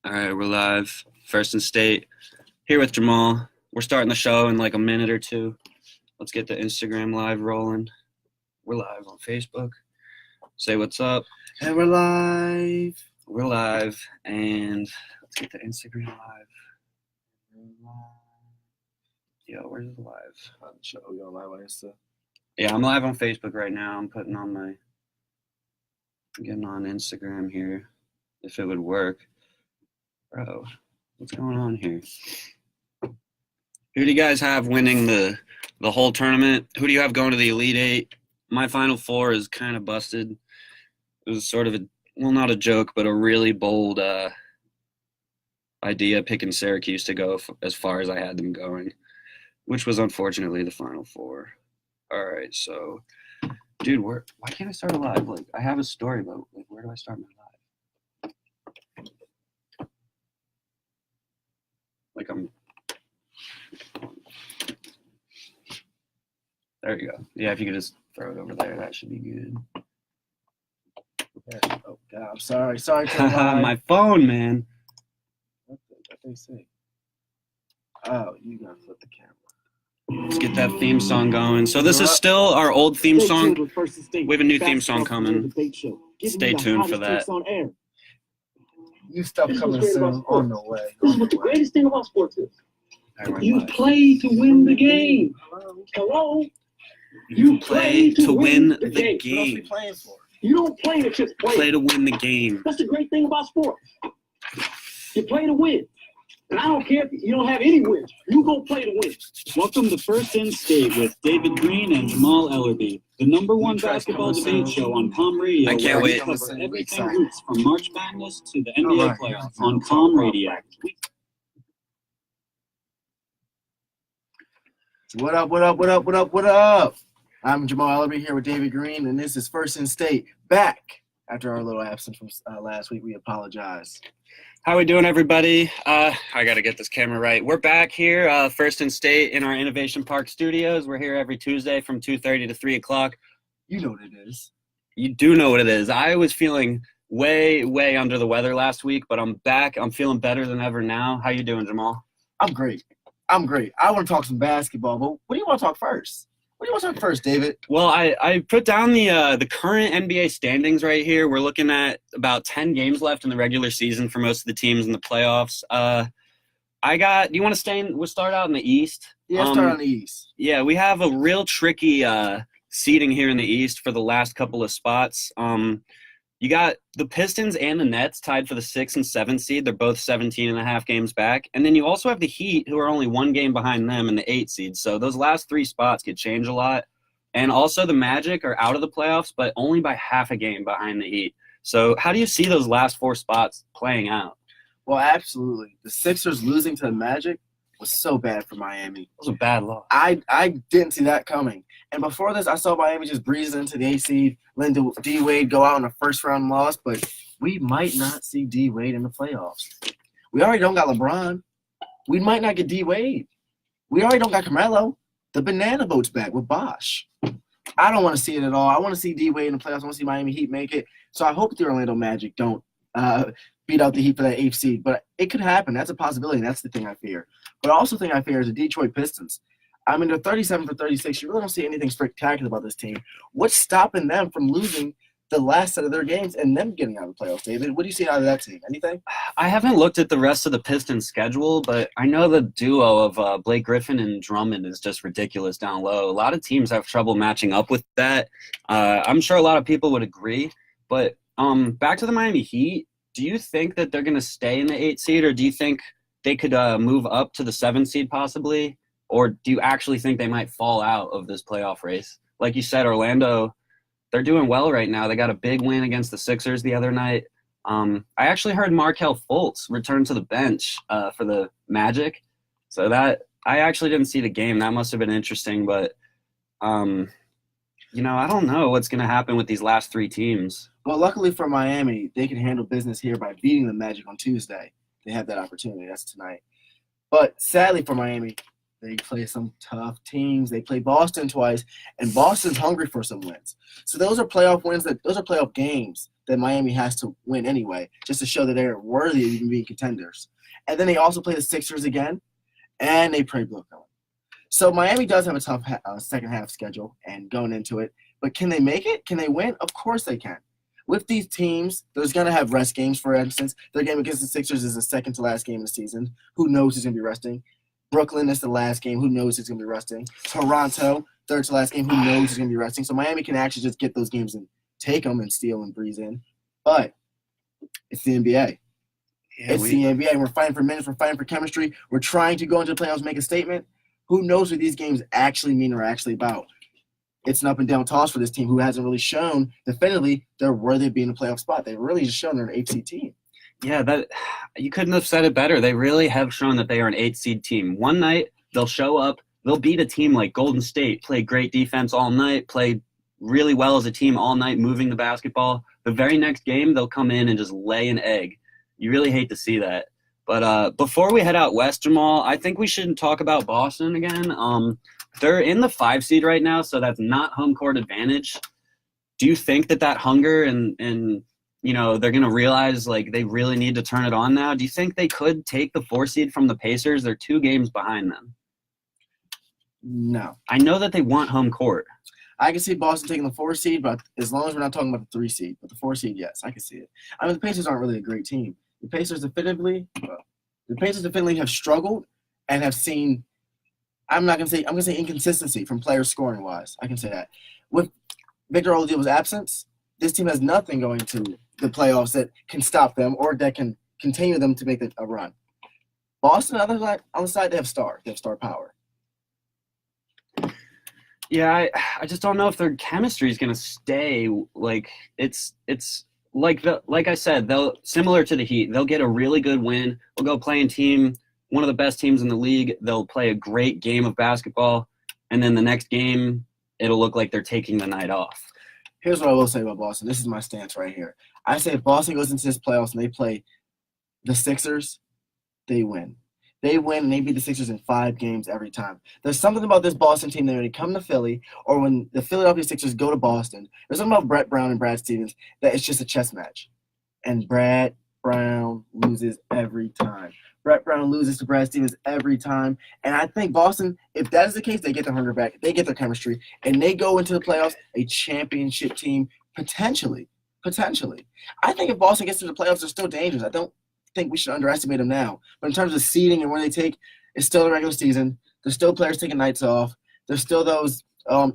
All right, we're live. First and State. Here with Jamal. We're starting the show in like a minute or two. Let's get the Instagram live rolling. We're live on Facebook. Say what's up. And we're live. We're live. And let's get the Instagram live. Yo, where's the live? Show you on live on Insta. Yeah, I'm live on Facebook right now. I'm getting on Instagram here. If it would work. Bro, what's going on here? Who do you guys have winning the whole tournament? Who do you have going to the Elite Eight? My Final Four is kind of busted. It was sort of not a joke, but a really bold idea picking Syracuse to go as far as I had them going, which was unfortunately the Final Four. All right, so, dude, why can't I start a live? Like, I have a story, but like, where do I start my live? Like there you go. Yeah, if you could just throw it over there, that should be good. Yeah. Oh God, I'm sorry. Sorry to my phone, man. What they say? Oh, you gotta flip the camera. Let's get that theme song going. So this is still our old theme song. We have a new theme song coming. Stay tuned for that. You stuff coming soon. On the way. This is what the greatest thing about sports is. You play to win the game. Hello? You play to win the game. What else we playing for? You don't play to just play. Play to win the game. That's the great thing about sports. You play to win. And I don't care if you don't have any wins. You go play to win. Welcome to First and State with David Green and Jamal Ellerbe, the number one basketball debate show on Com Radio. I can't wait. We cover everything roots from March Madness to the NBA playoffs on Com Radio. What up, what up, what up, what up, what up? I'm Jamal Ellerbe here with David Green, and this is First and State back after our little absence from last week. We apologize. How we doing, everybody? I got to get this camera right. We're back here, First and State, in our Innovation Park studios. We're here every Tuesday from 2:30 to 3 o'clock. You know what it is. You do know what it is. I was feeling way, way under the weather last week, but I'm back. I'm feeling better than ever now. How you doing, Jamal? I'm great. I want to talk some basketball, but what do you want to talk first? What do you want to talk first, David? Well, I put down the current NBA standings right here. We're looking at about 10 games left in the regular season for most of the teams in the playoffs. Do you want to we'll start out in the East? Yeah, start on the East. Yeah, we have a real tricky seeding here in the East for the last couple of spots. You got the Pistons and the Nets tied for the 6th and 7th seed. They're both 17.5 games back. And then you also have the Heat, who are only one game behind them in the 8th seed. So those last three spots could change a lot. And also the Magic are out of the playoffs, but only by half a game behind the Heat. So how do you see those last four spots playing out? Well, absolutely. The Sixers losing to the Magic was so bad for Miami. It was a bad loss. I didn't see that coming. And before this, I saw Miami just breeze into the 8th seed, letting D-Wade go out in a first-round loss, but we might not see D-Wade in the playoffs. We already don't got LeBron. We might not get D-Wade. We already don't got Carmelo. The banana boat's back with Bosh. I don't want to see it at all. I want to see D-Wade in the playoffs. I want to see Miami Heat make it. So I hope the Orlando Magic don't beat out the Heat for that 8th seed. But it could happen. That's a possibility. That's the thing I fear. But I also think I fear is the Detroit Pistons. I mean, they're 37 for 36. You really don't see anything spectacular about this team. What's stopping them from losing the last set of their games and them getting out of the playoffs, David? What do you see out of that team? Anything? I haven't looked at the rest of the Pistons schedule, but I know the duo of Blake Griffin and Drummond is just ridiculous down low. A lot of teams have trouble matching up with that. I'm sure a lot of people would agree. But back to the Miami Heat, do you think that they're going to stay in the 8th seed, or do you think they could move up to the 7th seed possibly? Or do you actually think they might fall out of this playoff race? Like you said, Orlando, they're doing well right now. They got a big win against the Sixers the other night. I actually heard Markelle Fultz return to the bench for the Magic. So that I actually didn't see the game. That must have been interesting. But, I don't know what's going to happen with these last three teams. Well, luckily for Miami, they can handle business here by beating the Magic on Tuesday. They have that opportunity. That's tonight. But sadly for Miami, They play some tough teams. They play Boston twice, and Boston's hungry for some wins. So those are playoff wins. Those are playoff games that Miami has to win anyway, just to show that they're worthy of even being contenders. And then they also play the Sixers again, and they play Brooklyn. So Miami does have a tough second half schedule and going into it. But can they make it? Can they win? Of course they can. With these teams, there's going to have rest games, for instance. Their game against the Sixers is the second to last game of the season. Who knows who's going to be resting? Brooklyn is the last game. Who knows who's going to be resting? Toronto, third to last game. Who knows who's going to be resting? So Miami can actually just get those games and take them and steal and breeze in. But it's the NBA. Yeah, it's the NBA. We're fighting for minutes. We're fighting for chemistry. We're trying to go into the playoffs and make a statement. Who knows what these games actually mean or actually about? It's an up and down toss for this team who hasn't really shown definitively they're worthy of being in a playoff spot. They've really just shown they're an 8 seed team. Yeah, that you couldn't have said it better. They really have shown that they are an 8 seed team. One night they'll show up, they'll beat a team like Golden State, play great defense all night, play really well as a team all night, moving the basketball. The very next game they'll come in and just lay an egg. You really hate to see that. But before we head out west, Jamal, I think we should talk about Boston again. They're in the 5 seed right now, so that's not home court advantage. Do you think that hunger and you know, they're going to realize like they really need to turn it on now? Do you think they could take the 4 seed from the Pacers? They're 2 games behind them. No. I know that they want home court. I can see Boston taking the 4 seed, but as long as we're not talking about the 3 seed, but the 4 seed, yes, I can see it. I mean, the Pacers aren't really a great team. The Pacers definitively have struggled and have seen. I'm going to say inconsistency from players scoring wise. I can say that. With Victor Oladipo's absence, this team has nothing going to the playoffs that can stop them or that can continue them to make a run. Boston, on the side, they have star. They have star power. Yeah, I just don't know if their chemistry is going to stay. Like it's like I said, they'll similar to the Heat. They'll get a really good win. They'll go play a team, one of the best teams in the league. They'll play a great game of basketball, and then the next game, it'll look like they're taking the night off. Here's what I will say about Boston. This is my stance right here. I say if Boston goes into this playoffs and they play the Sixers, they win. They win and they beat the Sixers in 5 games every time. There's something about this Boston team that when they come to Philly or when the Philadelphia Sixers go to Boston, there's something about Brett Brown and Brad Stevens that it's just a chess match. And Brett Brown loses every time. Brett Brown loses to Brad Stevens every time. And I think Boston, if that is the case, they get their hunger back. They get their chemistry. And they go into the playoffs a championship team potentially. I think if Boston gets to the playoffs, they're still dangerous. I don't think we should underestimate them now. But in terms of seeding and where they take, it's still the regular season. There's still players taking nights off. There's still those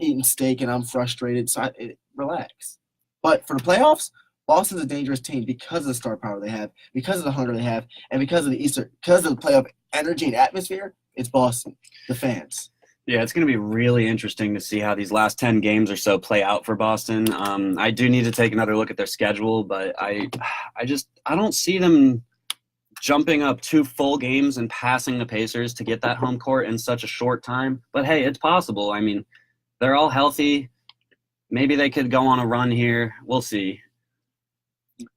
eating steak and I'm frustrated. So relax. But for the playoffs, Boston's a dangerous team because of the star power they have, because of the hunger they have, and because of the playoff energy and atmosphere. It's Boston, the fans. Yeah, it's going to be really interesting to see how these last 10 games or so play out for Boston. I do need to take another look at their schedule, but I don't see them jumping up 2 full games and passing the Pacers to get that home court in such a short time. But hey, it's possible. I mean, they're all healthy. Maybe they could go on a run here. We'll see.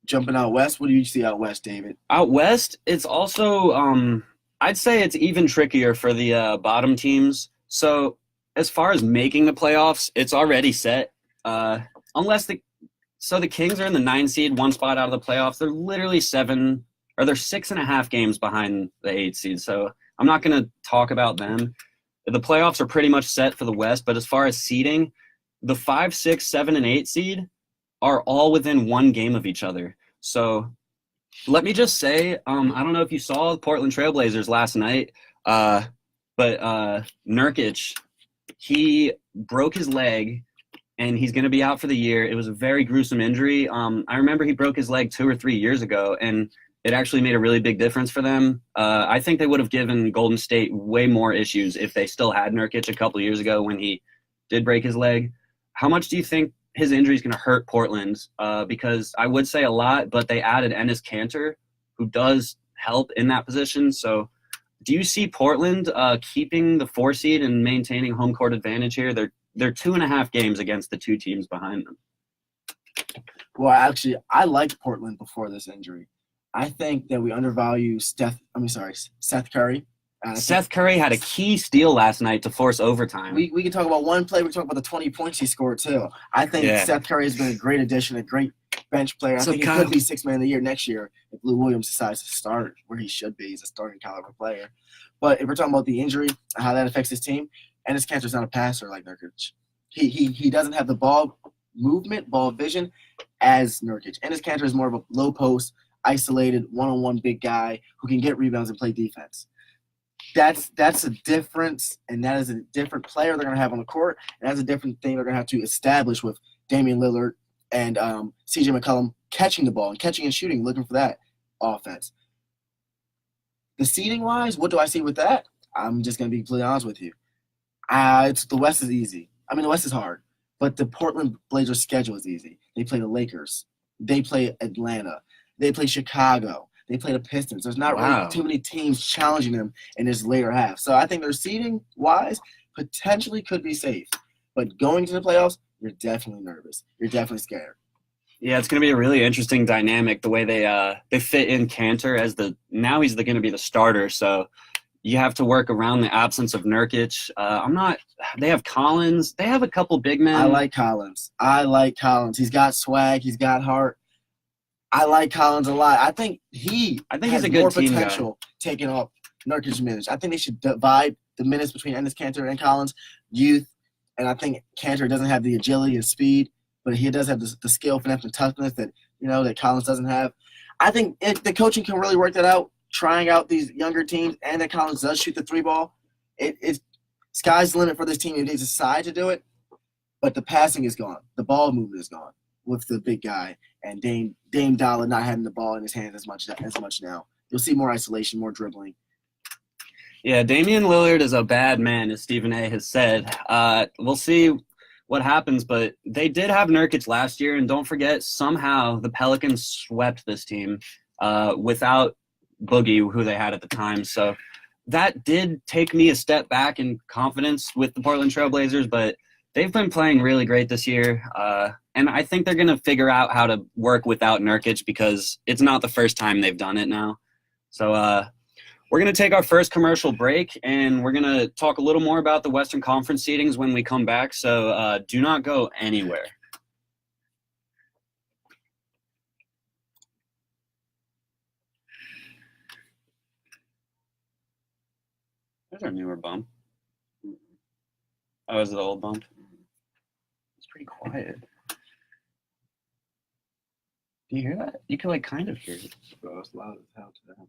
Jumping out west, what do you see out west, David? Out west, it's also I'd say it's even trickier for the bottom teams. So as far as making the playoffs, it's already set. The Kings are in the 9 seed, 1 spot out of the playoffs. They're literally 6.5 games behind the 8 seed. So I'm not going to talk about them. The playoffs are pretty much set for the West, but as far as seeding, the 5, 6, 7, and 8 seed are all within 1 game of each other. So let me just say, I don't know if you saw the Portland Trailblazers last night, but Nurkic, he broke his leg, and he's going to be out for the year. It was a very gruesome injury. I remember he broke his leg 2 or 3 years ago, and it actually made a really big difference for them. I think they would have given Golden State way more issues if they still had Nurkic a couple years ago when he did break his leg. How much do you think his injury is going to hurt Portland? Because I would say a lot, but they added Enes Kanter, who does help in that position. So do you see Portland keeping the 4 seed and maintaining home court advantage here? They're 2.5 games against the 2 teams behind them. Well, actually, I liked Portland before this injury. I think that we undervalue Seth Curry. Seth Curry had a key steal last night to force overtime. We can talk about one play. We can talk about the 20 points he scored, too. I think Seth Curry has been a great addition, a great bench player. I think he could be Sixth Man of the Year next year if Lou Williams decides to start where he should be. He's a starting caliber player. But if we're talking about the injury and how that affects his team, Enes Kanter's not a passer like Nurkic. He doesn't have the ball movement, ball vision as Nurkic. Enes Kanter is more of a low post, isolated, one-on-one big guy who can get rebounds and play defense. That's a difference, and that is a different player they're going to have on the court, and that's a different thing they're going to have to establish with Damian Lillard and C.J. McCollum catching the ball and catching and shooting, looking for that offense. The seeding-wise, what do I see with that? I'm just going to be completely honest with you. The West is easy. I mean, the West is hard, but the Portland Blazers' schedule is easy. They play the Lakers. They play Atlanta. They play Chicago. They play the Pistons. There's not really too many teams challenging them in this later half. So I think their seeding-wise potentially could be safe. But going to the playoffs, you're definitely nervous. You're definitely scared. Yeah, it's going to be a really interesting dynamic, the way they fit in Kanter as now he's going to be the starter. So you have to work around the absence of Nurkic. They have Collins. They have a couple big men. I like Collins. He's got swag. He's got heart. I like Collins a lot. I think he's a good more team potential taking up Nurkic's minutes. I think they should divide the minutes between Enes Kanter and Collins, youth, and I think Kanter doesn't have the agility and speed, but he does have the skill, finesse, and toughness that Collins doesn't have. I think if the coaching can really work that out, trying out these younger teams, and that Collins does shoot the three ball, it's sky's the limit for this team if they decide to do it. But the passing is gone, the ball movement is gone with the big guy, and Dame Dollar not having the ball in his hands as much now. You'll see more isolation, more dribbling. Yeah, Damian Lillard is a bad man, as Stephen A. has said. We'll see what happens, but they did have Nurkic last year, and don't forget, somehow the Pelicans swept this team without Boogie, who they had at the time. So that did take me a step back in confidence with the Portland Trail Blazers, but they've been playing really great this year. And I think they're going to figure out how to work without Nurkic because it's not the first time they've done it now. So we're going to take our first commercial break, and we're going to talk a little more about the Western Conference seedings when we come back. So do not go anywhere. There's our newer bump. Oh, is it the old bump? It's pretty quiet. Do you hear that? You can kind of hear it. Bro, it's loud as hell today.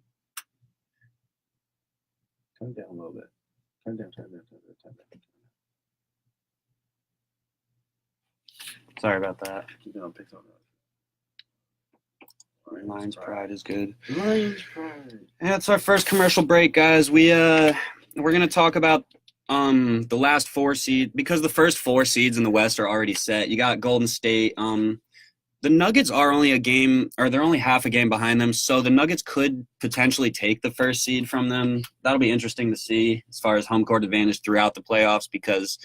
Turn it down a little bit. Turn it down. Sorry about that. Keep it on pixel. Lions Pride is good. Lions Pride. Yeah, it's our first commercial break, guys. We're gonna talk about the last 4 seed because the first 4 seeds in the West are already set. You got Golden State. The Nuggets are only they're only half a game behind them, so the Nuggets could potentially take the first seed from them. That'll be interesting to see as far as home court advantage throughout the playoffs because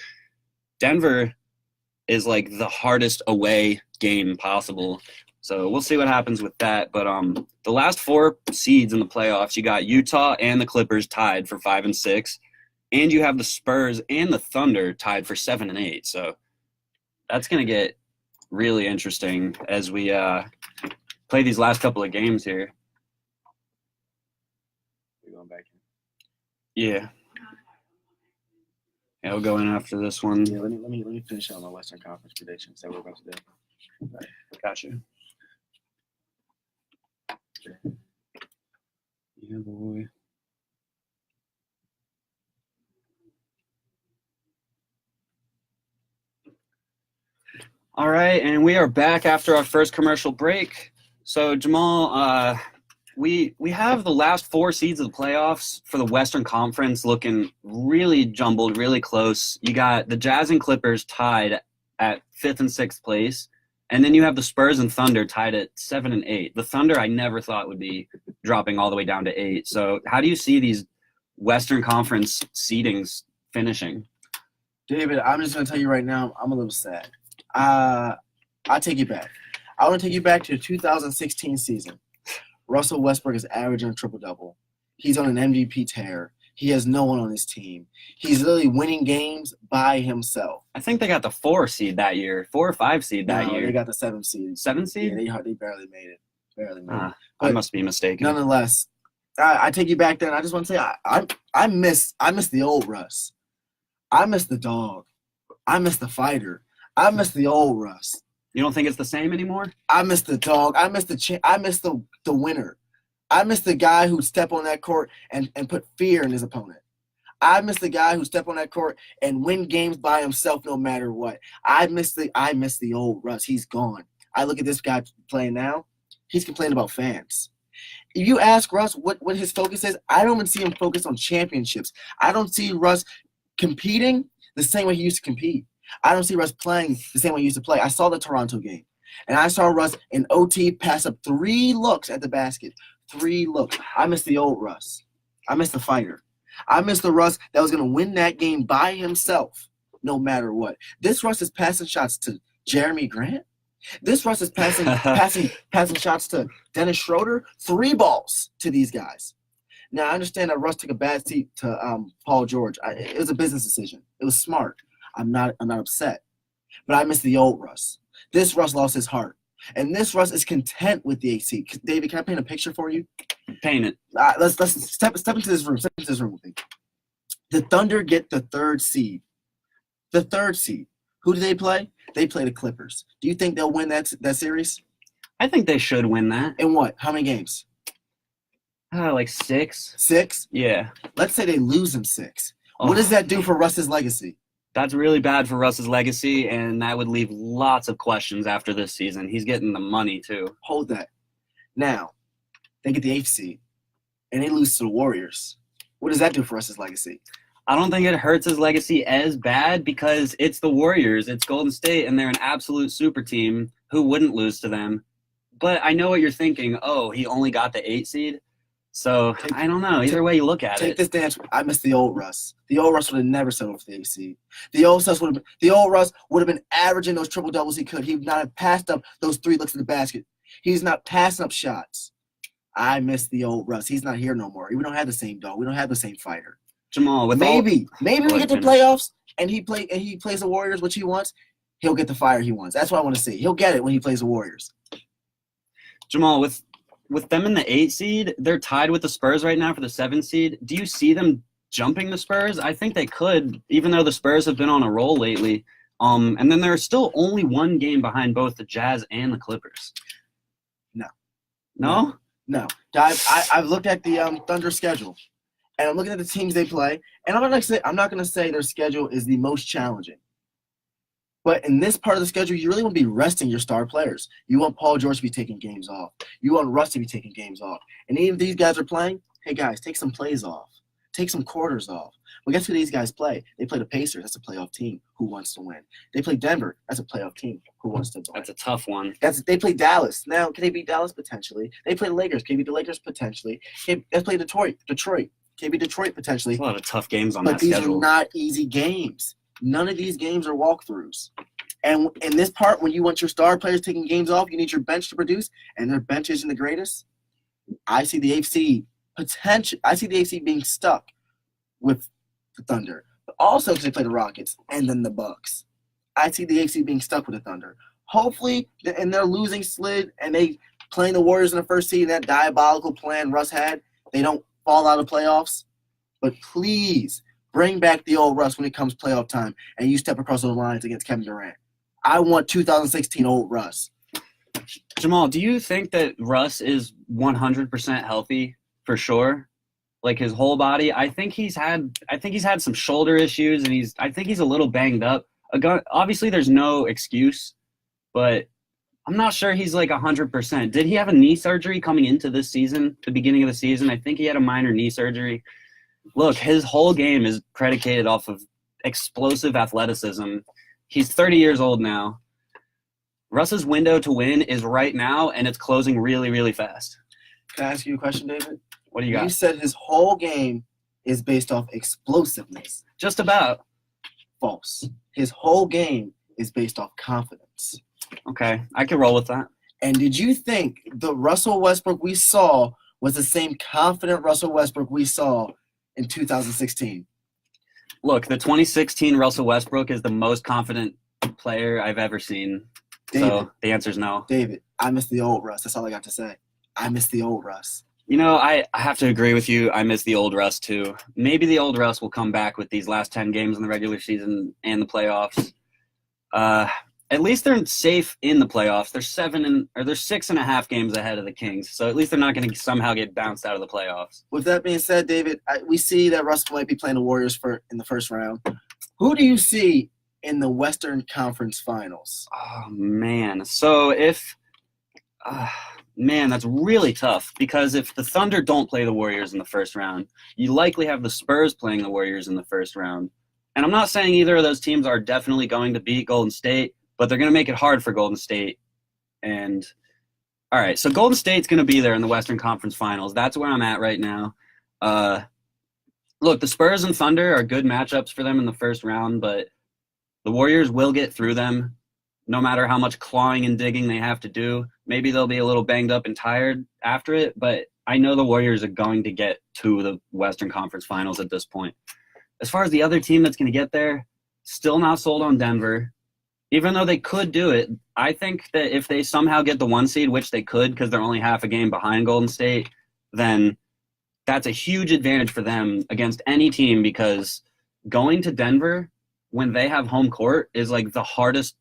Denver is like the hardest away game possible. So we'll see what happens with that. But the last 4 seeds in the playoffs, you got Utah and the Clippers tied for 5 and 6, and you have the Spurs and the Thunder tied for 7 and 8. So that's going to get really interesting as we play these last couple of games here. We're going back in. Yeah, we'll go in after this one. Yeah, let me finish on my Western Conference predictions that we're about to do. Right. Gotcha. Yeah, boy. All right, and we are back after our first commercial break. So, Jamal, we have the last 4 seeds of the playoffs for the Western Conference looking really jumbled, really close. You got the Jazz and Clippers tied at 5th and 6th place, and then you have the Spurs and Thunder tied at 7 and 8. The Thunder I never thought would be dropping all the way down to 8. So how do you see these Western Conference seedings finishing? David, I'm just going to tell you right now, I'm a little sad. I'll take you back. I want to take you back to the 2016 season. Russell Westbrook is averaging a triple-double. He's on an MVP tear. He has no one on his team. He's literally winning games by himself. I think they got the 4 seed that year, 4 or 5 seed that No, year. they got the 7 seed. 7 seed? Yeah, they barely made it. I But must be mistaken. nonetheless, I take you back there, and I just want to say I miss the old Russ. I miss the dog. I miss the fighter. I miss the old Russ. You don't think it's the same anymore? I miss the dog. I miss the winner. I miss the guy who stepped on that court and put fear in his opponent. I miss the guy who stepped on that court and win games by himself no matter what. I miss the old Russ. He's gone. I look at this guy playing now. He's complaining about fans. If you ask Russ what his focus is, I don't even see him focused on championships. I don't see Russ competing the same way he used to compete. I don't see Russ playing the same way he used to play. I saw the Toronto game, and I saw Russ in OT pass up 3 looks at the basket. 3 looks. I miss the old Russ. I miss the fighter. I miss the Russ that was going to win that game by himself no matter what. This Russ is passing shots to Jeremy Grant. This Russ is passing shots to Dennis Schroeder. 3 balls to these guys. Now, I understand that Russ took a bad seat to Paul George. It was a business decision. It was smart. I'm not upset. But I miss the old Russ. This Russ lost his heart. And this Russ is content with the 8 seed. David, can I paint a picture for you? Paint it. Let's step into this room. Step into this room with me. The Thunder get the 3rd seed. The 3rd seed. Who do they play? They play the Clippers. Do you think they'll win that series? I think they should win that. In what? How many games? Like 6. 6? Yeah. Let's say they lose in 6. Oh. What does that do for Russ's legacy? That's really bad for Russ's legacy, and that would leave lots of questions after this season. He's getting the money, too. Hold that. Now, they get the 8th seed, and they lose to the Warriors. What does that do for Russ's legacy? I don't think it hurts his legacy as bad because it's the Warriors. It's Golden State, and they're an absolute super team. Who wouldn't lose to them? But I know what you're thinking. Oh, he only got the 8 seed? So, I don't know. Either way you look at it. Take this dance. I miss the old Russ. The old Russ would have never settled for the 8 seed. The old Russ would have been averaging those triple doubles he could. He would not have passed up those 3 looks in the basket. He's not passing up shots. I miss the old Russ. He's not here no more. We don't have the same dog. We don't have the same fighter. Jamal, maybe we get to playoffs and he plays the Warriors, which he wants. He'll get the fire he wants. That's what I want to see. He'll get it when he plays the Warriors. Jamal, with them in the 8 seed, they're tied with the Spurs right now for the 7 seed. Do you see them jumping the Spurs? I think they could, even though the Spurs have been on a roll lately. And then they're still only 1 game behind both the Jazz and the Clippers. No? No. I've looked at the Thunder schedule, and I'm looking at the teams they play, and I'm not gonna say their schedule is the most challenging. But in this part of the schedule, you really want to be resting your star players. You want Paul George to be taking games off. You want Russ to be taking games off. And even if these guys are playing, hey, guys, take some plays off. Take some quarters off. Well, guess who these guys play? They play the Pacers. That's a playoff team who wants to win. They play Denver. That's a playoff team who wants to win. That's a tough one. They play Dallas. Now, can they beat Dallas? Potentially. They play the Lakers. Can they beat the Lakers? Potentially. Let's play Detroit. Can they beat Detroit? Potentially. A lot of tough games on that schedule. But these are not easy games. None of these games are walkthroughs. And in this part, when you want your star players taking games off, you need your bench to produce, and their bench isn't the greatest. I see the AFC being stuck with the Thunder, but also because they play the Rockets and then the Bucks. I see the AFC being stuck with the Thunder. Hopefully, in their losing slid and they playing the Warriors in the first seed, that diabolical plan Russ had, they don't fall out of playoffs. But please bring back the old Russ when it comes playoff time, and you step across those lines against Kevin Durant. I want 2016 old Russ. Jamal, do you think that Russ is 100% healthy for sure? Like his whole body? I think he's had some shoulder issues, and I think he's a little banged up. Obviously, there's no excuse, but I'm not sure he's like 100%. Did he have a knee surgery coming into this season, the beginning of the season? I think he had a minor knee surgery. Look, his whole game is predicated off of explosive athleticism. He's 30 years old now. Russ's window to win is right now, and it's closing really, really fast. Can I ask you a question, David? What do you got? You said his whole game is based off explosiveness. Just about. False. His whole game is based off confidence. Okay, I can roll with that. And did you think the Russell Westbrook we saw was the same confident Russell Westbrook we saw in 2016? Look, the 2016 Russell Westbrook is the most confident player I've ever seen. David. So the answer is no. David, I miss the old Russ. That's all I got to say. I miss the old Russ. You know, I have to agree with you. I miss the old Russ too. Maybe the old Russ will come back with these last 10 games in the regular season and the playoffs. At least they're safe in the playoffs. They're 6.5 games ahead of the Kings. So at least they're not going to somehow get bounced out of the playoffs. With that being said, David, we see that Russell might be playing the Warriors in the first round. Who do you see in the Western Conference Finals? Oh, man. So man, that's really tough because if the Thunder don't play the Warriors in the first round, you likely have the Spurs playing the Warriors in the first round. And I'm not saying either of those teams are definitely going to beat Golden State, but they're going to make it hard for Golden State. And, all right, so Golden State's going to be there in the Western Conference Finals. That's where I'm at right now. Look, the Spurs and Thunder are good matchups for them in the first round, but the Warriors will get through them no matter how much clawing and digging they have to do. Maybe they'll be a little banged up and tired after it, but I know the Warriors are going to get to the Western Conference Finals at this point. As far as the other team that's going to get there, still not sold on Denver. Even though they could do it, I think that if they somehow get the 1 seed, which they could because they're only half a game behind Golden State, then that's a huge advantage for them against any team because going to Denver when they have home court is like the hardest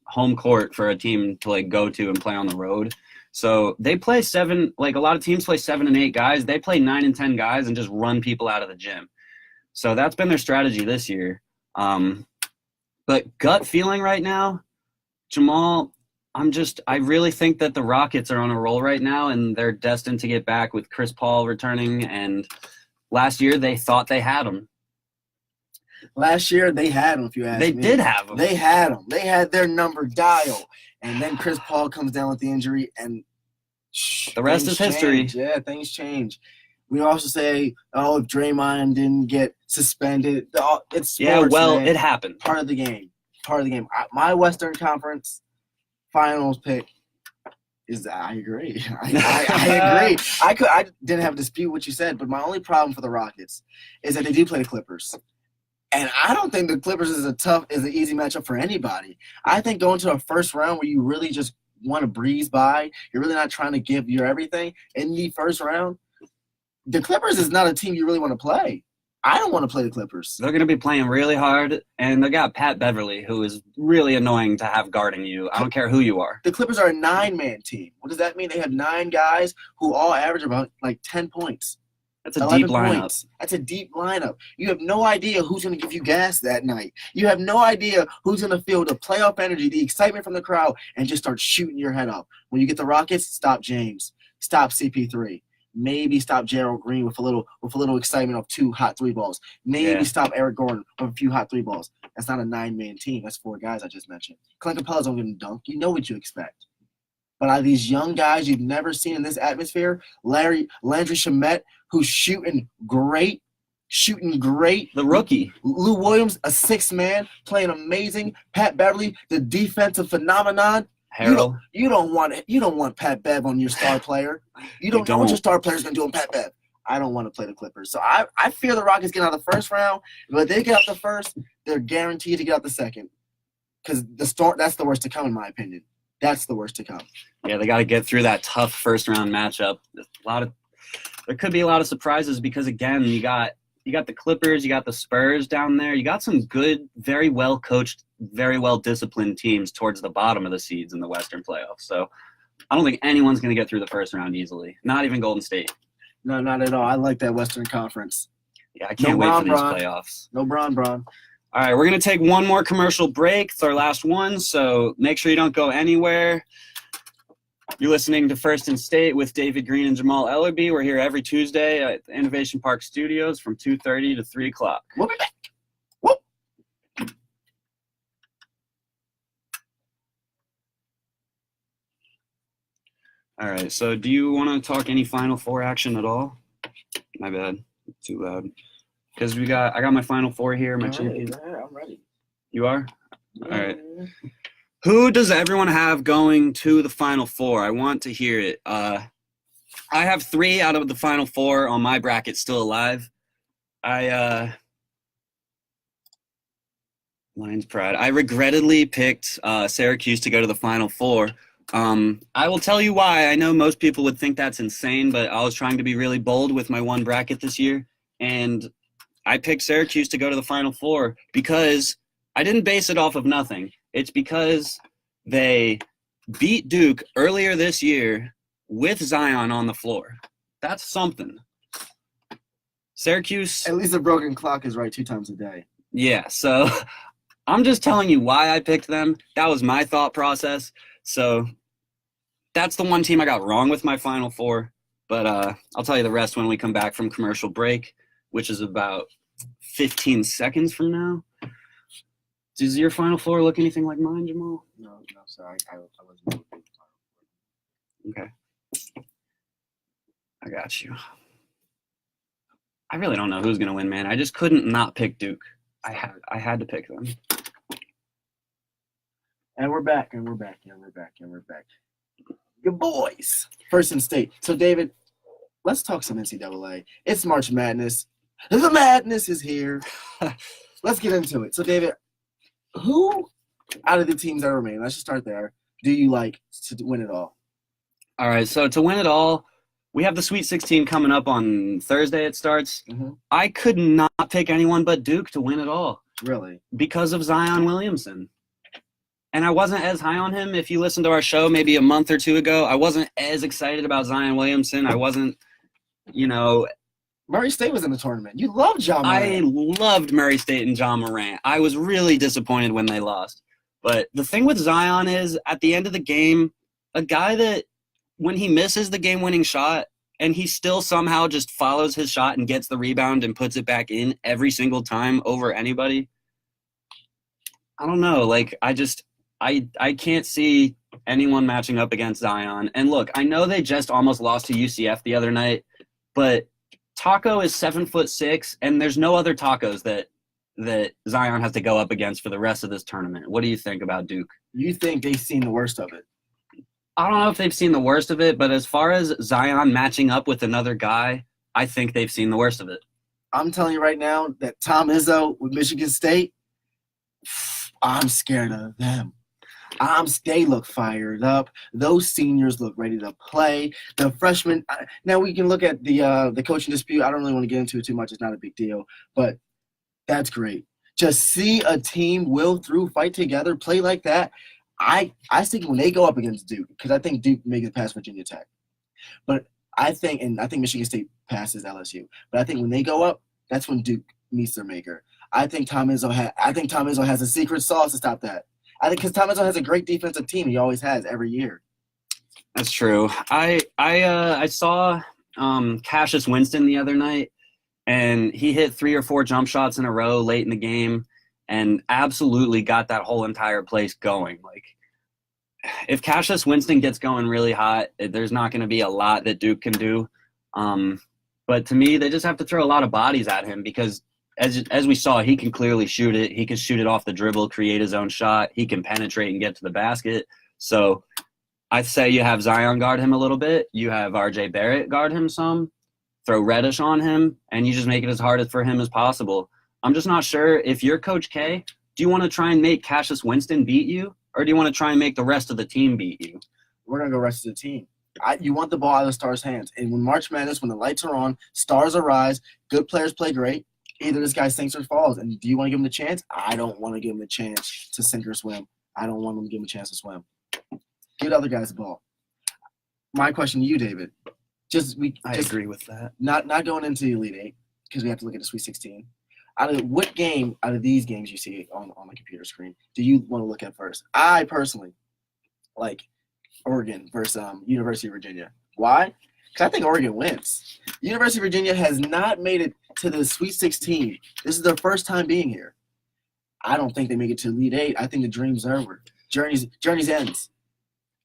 home court for a team to go to and play on the road. So they play a lot of teams play 7 and 8 guys. They play 9 and 10 guys and just run people out of the gym. So that's been their strategy this year. But gut feeling right now, Jamal, I really think that the Rockets are on a roll right now and they're destined to get back with Chris Paul returning. And last year they thought they had him. Last year they had him, if you ask me. They did have him. They had him. They had their number dialed. And then Chris Paul comes down with the injury and the rest is history. Yeah, things change. We also say, if Draymond didn't get suspended, it's sports. Yeah, well, man. It happened. Part of the game. My Western Conference Finals pick is I agree. I agree. I didn't have to dispute what you said, but my only problem for the Rockets is that they do play the Clippers. And I don't think the Clippers is an easy matchup for anybody. I think going to a first round where you really just want to breeze by, you're really not trying to give your everything in the first round, the Clippers is not a team you really want to play. I don't want to play the Clippers. They're going to be playing really hard, and they got Pat Beverly, who is really annoying to have guarding you. I don't care who you are. The Clippers are a 9-man team. What does that mean? They have 9 guys who all average about 10 points. That's a deep lineup. Points. That's a deep lineup. You have no idea who's going to give you gas that night. You have no idea who's going to feel the playoff energy, the excitement from the crowd, and just start shooting your head up. When you get the Rockets, stop James. Stop CP3. Maybe stop Gerald Green with a little excitement of 2 hot 3 balls. Maybe stop Eric Gordon with a few hot 3 balls. That's not a 9-man team. That's 4 guys I just mentioned. Clint Capella's don't get a dunk. You know what you expect. But out of these young guys you've never seen in this atmosphere, Landry Shamet, who's shooting great. The rookie. Lou Williams, a 6th man, playing amazing. Pat Beverly, the defensive phenomenon. Harold. You don't want Pat Bev on your star player. You don't know what your star player's gonna do on Pat Bev. I don't want to play the Clippers. So I fear the Rockets get out of the first round. But if they get out the first, they're guaranteed to get out the second. Because that's the worst to come, in my opinion. That's the worst to come. Yeah, they got to get through that tough first round matchup. There could be a lot of surprises because again, you got the Clippers, you got the Spurs down there. You got some good, very well coached, very well disciplined teams towards the bottom of the seeds in the Western playoffs. So I don't think anyone's going to get through the first round easily. Not even Golden State. No, not at all. I like that Western Conference. Yeah, I can't wait for these playoffs. No Bron. All right, we're going to take one more commercial break. It's our last one, so make sure you don't go anywhere. You're listening to First and State with David Green and Jamal Ellerbe. We're here every Tuesday at the Innovation Park Studios from 2:30 to 3 o'clock. We'll be back. Whoop. All right, so do you want to talk any Final Four action at all? My bad. Too loud. Because I got my Final Four here, my champion. I'm ready. You are? All right. Who does everyone have going to the Final Four? I want to hear it. I have 3 out of the Final 4 on my bracket still alive. Lions pride. I regrettably picked Syracuse to go to the Final Four. I will tell you why. I know most people would think that's insane, but I was trying to be really bold with my one bracket this year, and I picked Syracuse to go to the Final Four because I didn't base it off of nothing. It's because they beat Duke earlier this year with Zion on the floor. That's something. Syracuse. At least a broken clock is right 2 times a day. Yeah, so I'm just telling you why I picked them. That was my thought process. So that's the one team I got wrong with my Final Four. But I'll tell you the rest when we come back from commercial break, which is about 15 seconds from now. Does your Final Four look anything like mine, Jamal? No, sorry. I wasn't. Okay. I got you. I really don't know who's going to win, man. I just couldn't not pick Duke. I had to pick them. And we're back. Your boys. First in state. So, David, let's talk some NCAA. It's March Madness. The madness is here. Let's get into it. So, David, who out of the teams that remain, let's just start there, do you like to win it all? All right, so to win it all, we have the Sweet 16 coming up on Thursday. It starts. Mm-hmm. I could not pick anyone but Duke to win it all. Really? Because of Zion Williamson. And I wasn't as high on him. If you listened to our show maybe a month or two ago, I wasn't as excited about Zion Williamson. I wasn't, Murray State was in the tournament. You loved Jamal. I loved Murray State and John Morant. I was really disappointed when they lost. But the thing with Zion is, at the end of the game, a guy that when he misses the game-winning shot and he still somehow just follows his shot and gets the rebound and puts it back in every single time over anybody, I don't know. Like, I can't see anyone matching up against Zion. And look, I know they just almost lost to UCF the other night, but Taco is 7'6", and there's no other Tacos that Zion has to go up against for the rest of this tournament. What do you think about Duke? You think they've seen the worst of it? I don't know if they've seen the worst of it, but as far as Zion matching up with another guy, I think they've seen the worst of it. I'm telling you right now that Tom Izzo with Michigan State, I'm scared of them. They look fired up. Those seniors look ready to play. The freshmen. Now we can look at the coaching dispute. I don't really want to get into it too much. It's not a big deal, but that's great. Just see a team will through, fight together, play like that. I think when they go up against Duke, because I think Duke makes it past Virginia Tech, but I think Michigan State passes LSU. But I think when they go up, that's when Duke meets their maker. I think Tom Izzo has a secret sauce to stop that. I think because Tom Izzo has a great defensive team. He always has every year. That's true. I saw Cassius Winston the other night, and he hit 3 or 4 jump shots in a row late in the game and absolutely got that whole entire place going. Like, if Cassius Winston gets going really hot, there's not going to be a lot that Duke can do. But to me, they just have to throw a lot of bodies at him because as we saw, he can clearly shoot it. He can shoot it off the dribble, create his own shot. He can penetrate and get to the basket. So I'd say you have Zion guard him a little bit. You have R.J. Barrett guard him some. Throw Reddish on him, and you just make it as hard for him as possible. I'm just not sure if you're Coach K, do you want to try and make Cassius Winston beat you, or do you want to try and make the rest of the team beat you? We're going to go rest of the team. You want the ball out of the Stars' hands. And when March Madness, when the lights are on, stars arise, good players play great, either this guy sinks or falls. And do you want to give him the chance? I don't want to give him the chance to sink or swim. I don't want him to give him a chance to swim. Give the other guys the ball. My question to you, David. I agree with that. Not going into the Elite Eight, because we have to look at the Sweet 16. What game out of these games you see on the computer screen do you want to look at first? I personally like Oregon versus University of Virginia. Why? Because I think Oregon wins. University of Virginia has not made it to the Sweet 16. This is their first time being here. I don't think they make it to Elite Eight. I think the dream's over. Journey's ends.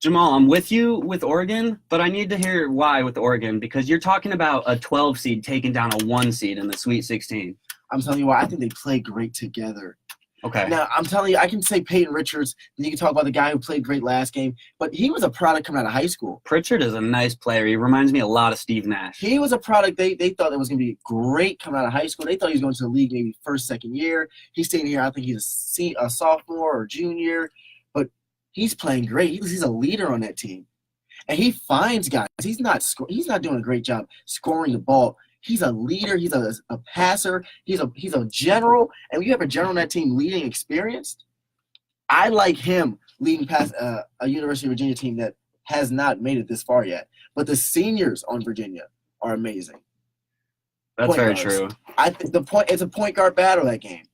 Jamal, I'm with you with Oregon, but I need to hear why with Oregon, because you're talking about a 12 seed taking down a 1 seed in the Sweet 16. I'm telling you why. I think they play great together. Okay. Now, I'm telling you, I can say Peyton Richards, and you can talk about the guy who played great last game, but he was a product coming out of high school. Pritchard is a nice player. He reminds me a lot of Steve Nash. He was a product they thought that was going to be great coming out of high school. They thought he was going to the league maybe first, second year. He's staying here. I think he's a sophomore or junior, but he's playing great. He's a leader on that team, and he finds guys. He's not doing a great job scoring the ball. He's a leader. He's a passer. He's a general. And when you have a general on that team leading experienced, I like him leading past a University of Virginia team that has not made it this far yet. But the seniors on Virginia are amazing. That's very true. It's a point guard battle, that game.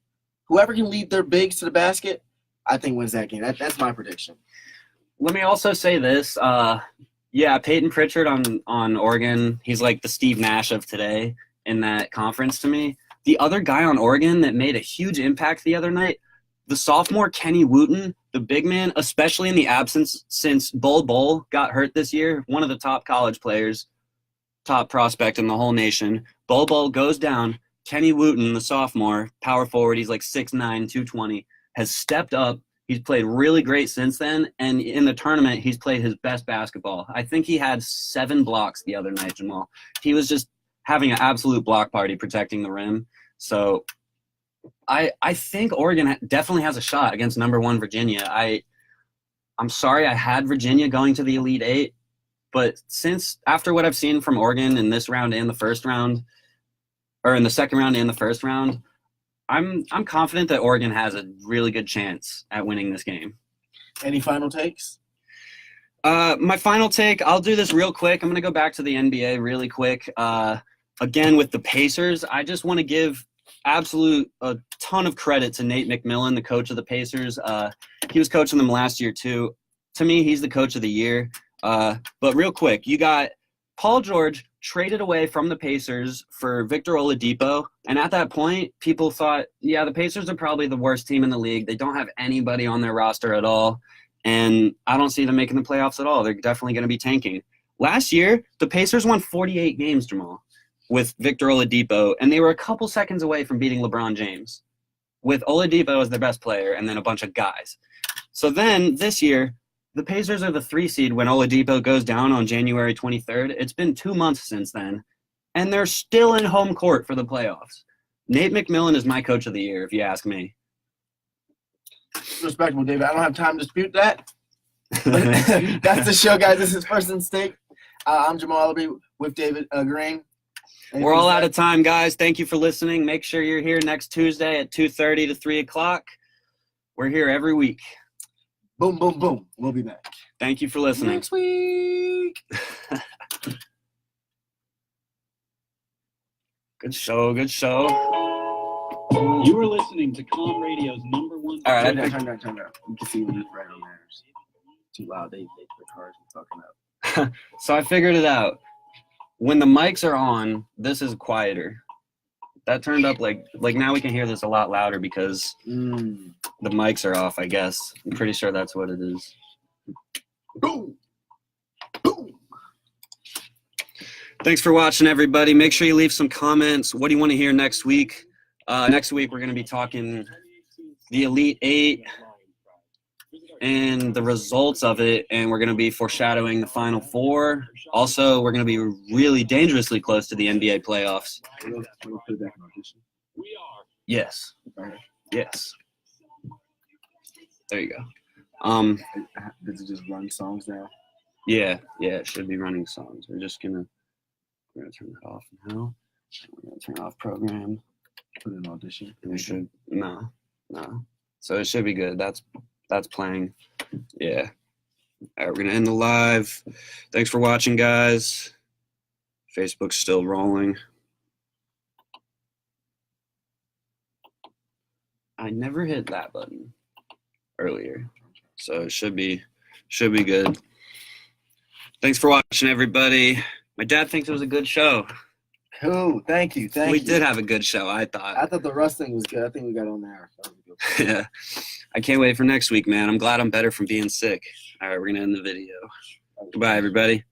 Whoever can lead their bigs to the basket, I think wins that game. That's my prediction. Let me also say this. Yeah, Peyton Pritchard on Oregon, he's like the Steve Nash of today in that conference to me. The other guy on Oregon that made a huge impact the other night, the sophomore Kenny Wooten, the big man, especially in the absence since Bol got hurt this year, one of the top college players, top prospect in the whole nation. Bol goes down. Kenny Wooten, the sophomore, power forward, he's like 6'9", 220, has stepped up. He's played really great since then, and in the tournament, he's played his best basketball. I think he had 7 blocks the other night, Jamal. He was just having an absolute block party protecting the rim. So I think Oregon definitely has a shot against number 1 Virginia. I'm sorry I had Virginia going to the Elite Eight, but after what I've seen from Oregon in this round and the first round, or in the second round and the first round, I'm confident that Oregon has a really good chance at winning this game. Any final takes? My final take, I'll do this real quick. I'm going to go back to the NBA really quick. Again, with the Pacers, I just want to give a ton of credit to Nate McMillan, the coach of the Pacers. He was coaching them last year too. To me, he's the coach of the year. But real quick, you got Paul George traded away from the Pacers for Victor Oladipo. And at that point, people thought, yeah, the Pacers are probably the worst team in the league. They don't have anybody on their roster at all. And I don't see them making the playoffs at all. They're definitely going to be tanking. Last year, the Pacers won 48 games, Jamal, with Victor Oladipo. And they were a couple seconds away from beating LeBron James with Oladipo as their best player and then a bunch of guys. So then this year, the Pacers are the 3 seed when Oladipo goes down on January 23rd. It's been 2 months since then, and they're still in home court for the playoffs. Nate McMillan is my coach of the year, if you ask me. Respectable, David. I don't have time to dispute that. That's the show, guys. This is First and Stake. I'm Jamal Ellerbe with David Green. We're all out of time, guys. Thank you for listening. Make sure you're here next Tuesday at 2:30 to 3 o'clock. We're here every week. Boom, boom, boom. We'll be back. Thank you for listening. Next week. Good show. You are listening to Com Radio's #1. All right. Turn down. You can see me right on there. Too loud. They the cars are fucking up. So I figured it out. When the mics are on, this is quieter. That turned up like now we can hear this a lot louder because the mics are off, I guess. I'm pretty sure that's what it is. Boom. Boom. Thanks for watching, everybody. Make sure you leave some comments. What do you want to hear next week? Next week, we're going to be talking the Elite Eight and the results of it, and we're going to be foreshadowing the Final Four. Also, we're going to be really dangerously close to the NBA playoffs. Yes. Yes. There you go. Does it just run songs now? Yeah, it should be running songs. We're gonna turn it off now. We're gonna turn off program. Put an audition. We should no. So it should be good. That's playing. Yeah. All right, we're gonna end the live. Thanks for watching, guys. Facebook's still rolling. I never hit that button earlier, so it should be good. Thanks for watching, everybody. My dad thinks it was a good show. Cool. Thank you. We did have a good show, I thought. I thought the wrestling was good. I think we got on there. Yeah. I can't wait for next week, man. I'm glad I'm better from being sick. All right, we're going to end the video. Goodbye, everybody.